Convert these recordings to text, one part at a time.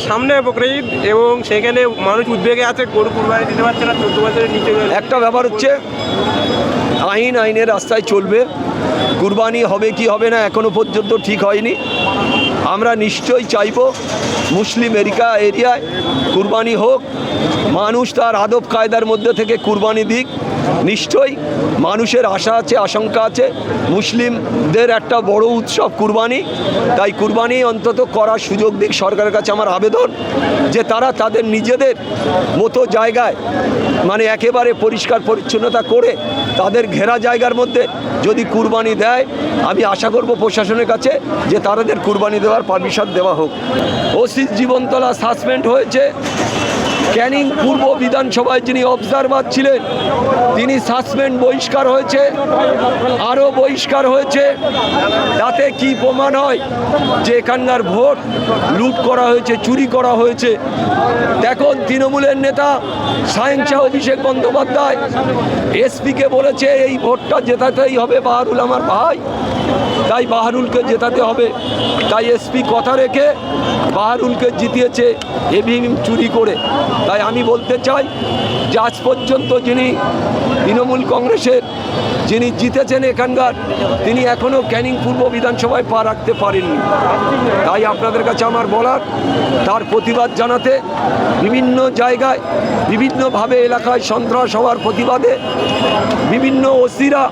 সামনে বকরিদ এবং সেখানে মানুষ উদ্বেগে আছে, গরু কুরবানি দিতে পারছে না, 14 বছরের নিচে। একটা ব্যাপার হচ্ছে আইনের রাস্তায় চলবে, কুরবানি হবে কি হবে না এখনো পর্যন্ত ঠিক হয়নি। আমরা নিশ্চয়ই চাইব মুসলিম এরিয়ায় কুরবানি হোক, মানুষ তার আদব কায়দার মধ্যে থেকে কুরবানি দিক। নিশ্চয়ই মানুষের আশা আছে, আশঙ্কা আছে, মুসলিমদের একটা বড় উৎসব কুরবানি, তাই কুরবানি অন্তত করার সুযোগ দিক সরকারের কাছে আমার আবেদন, যে তারা তাদের নিজেদের মতো জায়গায় মানে একেবারে পরিষ্কার পরিচ্ছন্নতা করে তাদের ঘেরা জায়গার মধ্যে যদি কুরবানি দেয়, আমি আশা করব প্রশাসনের কাছে যে তাদের কুরবানি দেওয়ার পারমিশন দেওয়া হোক। ওসি জীবনতলা সাসপেন্ড হয়েছে, ক্যানিং পূর্ব বিধানসভায় যিনি অবজারভার ছিলেন তিনি সাসপেন্ড, বহিষ্কার হয়েছে, আরও বহিষ্কার হয়েছে। তাতে কি প্রমাণ হয় যে এখানকার ভোট লুট করা হয়েছে, চুরি করা হয়েছে। দেখুন তৃণমূলের নেতা সায়েন্সা অভিষেক বন্দ্যোপাধ্যায় এসপিকে বলেছে এই ভোটটা জেতাতেই হবে, বাহারুল আমার ভাই, তাই বাহারুলকে জেতাতে হবে। তাই এসপি কথা রেখে বাহারুলকে জিতিয়েছে ইভিএম চুরি করে। তাই আমি বলতে চাই যে আজ পর্যন্ত যিনি তৃণমূল কংগ্রেসের যিনি জিতেছেন এখানকার, তিনি এখনও ক্যানিং পূর্ব বিধানসভায় পা রাখতে পারেননি। তাই আপনাদের কাছে আমার বলার, তার প্রতিবাদ জানাতে বিভিন্ন জায়গায় বিভিন্নভাবে এলাকায় সন্ত্রাস হওয়ার প্রতিবাদে বিভিন্ন ওসিরা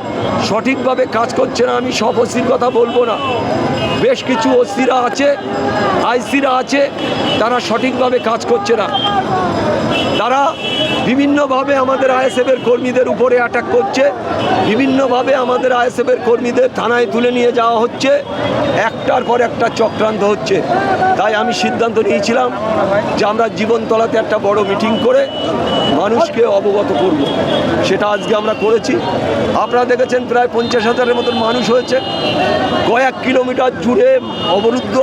সঠিকভাবে কাজ করছে না। আমি সব ওসির কথা বলবো না, বেশ কিছু ওসিরা আছে, আইসিরা আছে, তারা সঠিকভাবে কাজ করছে না। তারা বিভিন্নভাবে আমাদের আইএসএফের কর্মীদের উপরে অ্যাটাক করছে, বিভিন্নভাবে আমাদের আইএসএফের কর্মীদের থানায় তুলে নিয়ে যাওয়া হচ্ছে, একটার পর একটা চক্রান্ত হচ্ছে। তাই আমি সিদ্ধান্ত নিয়েছিলাম যে আমরা জীবনতলাতে একটা বড় মিটিং করে মানুষকে অবগত করব, সেটা আজকে আমরা করেছি। আপনারা দেখেছেন প্রায় 50,000-এর মতন মানুষ হয়েছে, কয়েক কিলোমিটার জুড়ে অবরুদ্ধ,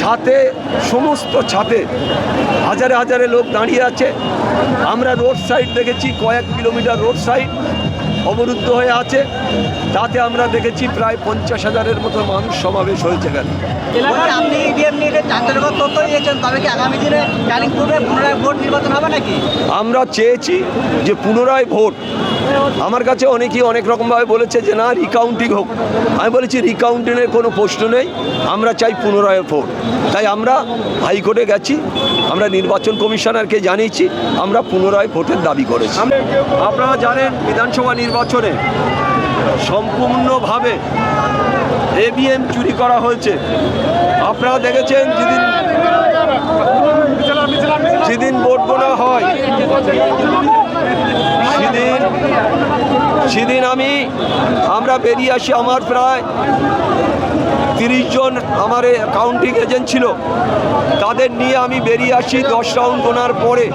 ছাতে সমস্ত ছাতে হাজারে হাজারে লোক দাঁড়িয়ে আছে। আমরা রোড সাইড দেখেছি, কয়েক কিলোমিটার রোড সাইড অবরুদ্ধ হয়ে আছে, তাতে আমরা দেখেছি প্রায় 50,000-এর মতো মানুষ সমাবেশ হয়েছে। কেন আপনি ইভিএম নিয়ে চাঞ্চল্যকর তথ্য দিয়েছেন, তবে কি আগামী দিনে ক্যানিং পূর্বে পুনরায় ভোট নির্বাচন হবে নাকি? আমরা চেয়েছি যে পুনরায় ভোট। আমার কাছে অনেকেই অনেক রকমভাবে বলেছে যে না রিকাউন্টিং হোক, আমি বলেছি রিকাউন্টিংয়ের কোনো প্রশ্ন নেই, আমরা চাই পুনরায় ভোট। তাই আমরা হাইকোর্টে গেছি, আমরা নির্বাচন কমিশনারকে জানিয়েছি, আমরা পুনরায় ভোটের দাবি করেছি। আপনারা জানেন বিধানসভা নির্বাচনে সম্পূর্ণভাবে ইভিএম চুরি করা হয়েছে। আপনারা দেখেছেন যেদিন ভোট গোনা হয় সেদিন আমরা বেরিয়ে আসি, আমার প্রায় 30 জন আমার কাউন্টিং এজেন্ট ছিল, তাদের নিয়ে আমি বেরিয়ে আসি। 10 রাউন্ড গোনার পরে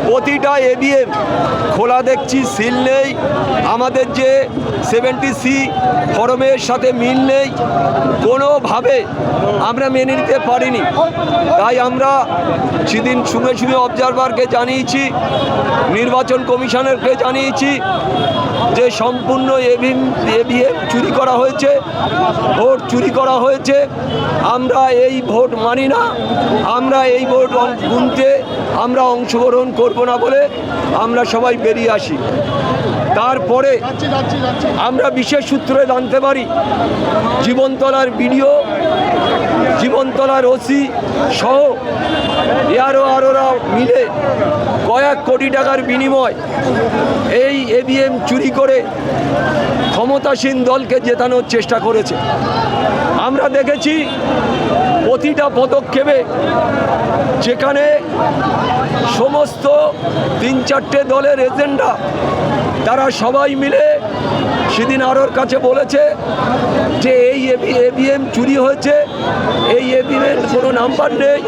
প্রতিটা ইভিএম খোলা দেখছি, সিল নেই, আমাদের যে 70C ফরমের সাথে মিল নেই, কোনোভাবে আমরা মেনে নিতে পারিনি। তাই আমরা সেদিন সঙ্গে সঙ্গে অবজারভারকে জানিয়েছি, নির্বাচন কমিশনারকে জানিয়েছি যে সম্পূর্ণ ইভিএম চুরি করা হয়েছে, ভোট চুরি করা হয়েছে। আমরা এই ভোট মানি না, আমরা এই ভোট গুনতে আমরা অংশগ্রহণ করব না বলে আমরা সবাই বেরিয়ে আসি। তারপরে আমরা বিশেষ সূত্রে জানতে পারি জীবনতলার বিডিও, জীবনতলার ওসি সহ আরোরা মিলে কয়েক কোটি টাকার বিনিময় এই ইভিএম চুরি করে ক্ষমতাসীন দলকে জেতানোর চেষ্টা করেছে। আমরা দেখেছি প্রতিটা পদক্ষেপে যেখানে সমস্ত 3-4টে দলের এজেন্ডা, তারা সবাই মিলে সেদিন আরোর কাছে বলেছে যে এই ইভিএম চুরি হয়েছে, এই ইভিএমের কোনো নাম্বার নেই,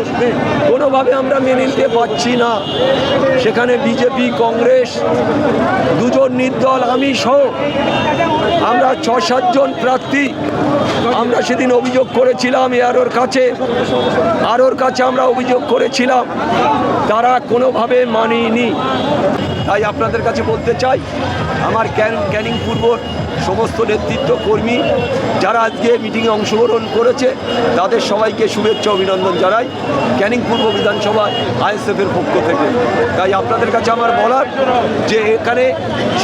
কোনোভাবে আমরা মেনে নিতে পারছি না। সেখানে বিজেপি, কংগ্রেস, 2 জন নির্দল, আমি সহ আমরা 6-7 জন প্রার্থী আমরা সেদিন অভিযোগ করেছিলাম আরোর কাছে আমরা অভিযোগ করেছিলাম, তারা কোনোভাবে মানেনি। তাই আপনাদের কাছে বলতে চাই, আমার ক্যানিং পূর্ব সমস্ত নেতৃত্ব কর্মী যারা আজকে মিটিংয়ে অংশগ্রহণ করেছে তাদের সবাইকে শুভেচ্ছা অভিনন্দন জানাই ক্যানিং পূর্ব বিধানসভা আইএসএফের পক্ষ থেকে। তাই আপনাদের কাছে আমার বলার যে এখানে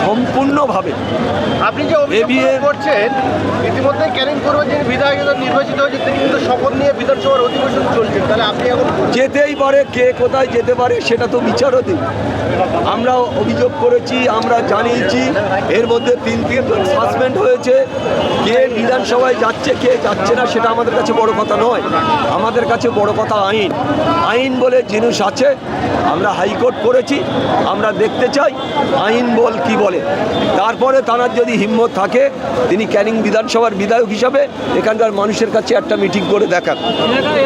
সম্পূর্ণভাবে আপনি যে অভিযোগ করছেন ইতিমধ্যে ক্যানিং পূর্ব যিনি বিধায়ক নির্বাচিত হয়েছে তিনি কিন্তু শপথ নিয়ে বিধানসভার অধিবেশন চলছেন, তাহলে আপনি এখন যেতেই পারে, কে কোথায় যেতে পারে সেটা তো বিচারাধীন। আমরা অভিযোগ করেছি, আমরা জানিয়েছি, এর মধ্যে 3 সাসপেন্ড হয়েছে। কে বিধানসভায় যাচ্ছে কে যাচ্ছে না সেটা আমাদের কাছে বড় কথা নয়, আমাদের কাছে বড় কথা আইন। আইন বলে জিনিস আছে, আমরা হাইকোর্ট করেছি, আমরা দেখতে চাই আইন বল কি বলে। তারপরে তার যদি হিম্মত থাকে তিনি ক্যানিং বিধানসভার বিধায়ক হিসাবে এখানকার মানুষের কাছে একটা মিটিং করে দেখান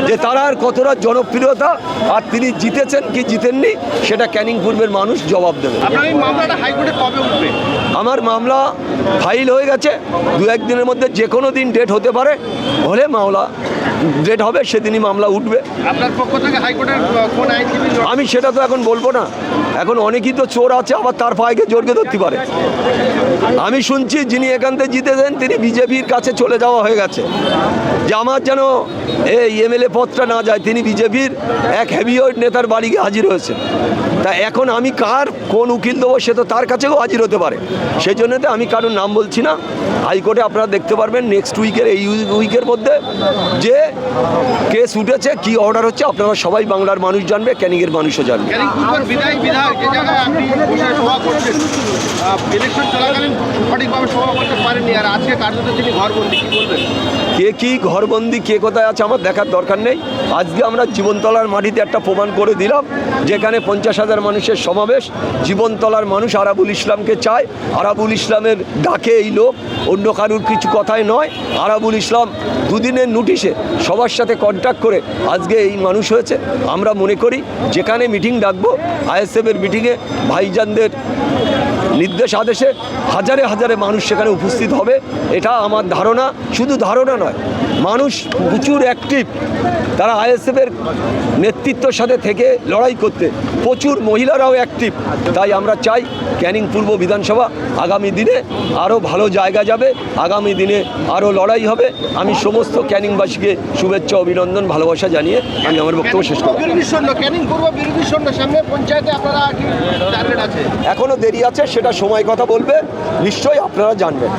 যে তারা আর কতটা জনপ্রিয়তা, আর তিনি জিতেছেন কি জিতেননি সেটা ক্যানিং পূর্বের মানুষ জবাব দেবে। আপনার এই মামলাটা হাইকোর্টে কবে উঠবে? আমার মামলা ফাইল হয়ে গেছে, 2-1 দিনের মধ্যে যে কোনো দিন ডেট হতে পারে, হলে মামলা ডেট হবে সেদিনই মামলা উঠবে। আপনার পক্ষ থেকে হাইকোর্টের কোন আইনজীবী? আমি সেটা তো এখন বলবো না, এখন অনেকেই তো চোর আছে, আবার তার পায়ে জোরকে ধরতে পারে। আমি শুনছি যিনি এখান থেকে জিতেছেন তিনি বিজেপির কাছে চলে যাওয়া হয়ে গেছে, যে আমার যেন এই এমএলএ পদটা না যায়, তিনি বিজেপির এক হেভিওয়েট নেতার বাড়ি গিয়ে হাজির হয়েছে। তা এখন আমি কার কোন উকিল দেবো সে তো তার কাছেও হাজির হতে পারে, সেই জন্য তো আমি কারোর নাম বলছি না। হাইকোর্টে আপনারা দেখতে পারবেন নেক্সট উইকের, এই উইকের মধ্যে যে কেস উঠেছে, কি অর্ডার হচ্ছে, আপনারা সবাই বাংলার মানুষ জানবে, ক্যানিংয়ের মানুষও জানবে। ক্যানিং পূর্বের বিধায়ক যে জায়গায় আপনি বসে সভা করছেন, ইলেকশন চলাকালীন সঠিকভাবে সভা করতে পারেননি, আর আজকে কার্যত তিনি ঘরবন্দি, কি বলবেন? কে কি ঘরবন্দি, কে কোথায় আছে আমার দেখার দরকার নেই। আজকে আমরা জীবনতলার মাটিতে একটা প্রমাণ করে দিলাম, যেখানে 50,000 মানুষের সমাবেশ। জীবনতলার মানুষ আরাবুল ইসলামকে চায়, আরাবুল ইসলামের ডাকে এই লোক, অন্য কারুর কিছু কথাই নয়। আরাবুল ইসলাম 2 দিনের নোটিশে সবার সাথে কন্ট্যাক্ট করে আজকে এই মানুষ হয়েছে। আমরা মনে করি যেখানে মিটিং ডাকবো, আইএসএফের মিটিংয়ে ভাইজানদের নির্দেশ আদেশে হাজারে হাজারে মানুষ সেখানে উপস্থিত হবে, এটা আমার ধারণা। শুধু ধারণা নয়, মানুষ প্রচুর অ্যাক্টিভ, তারা আইএসএফের নেতৃত্বের সাথে থেকে লড়াই করতে, প্রচুর মহিলারাও অ্যাক্টিভ। তাই আমরা চাই ক্যানিং পূর্ব বিধানসভা আগামী দিনে আরও ভালো জায়গা যাবে, আগামী দিনে আরও লড়াই হবে। আমি সমস্ত ক্যানিংবাসীকে শুভেচ্ছা অভিনন্দন ভালোবাসা জানিয়ে আমি আমার বক্তব্য শেষ করব। ক্যানিং পূর্ব বিরোধী শূন্য সামনে পঞ্চায়েতে আপনারা কি টার্গেট আছে? এখনও দেরি আছে, সেটা সময় কথা বলবে, নিশ্চয়ই আপনারা জানবেন।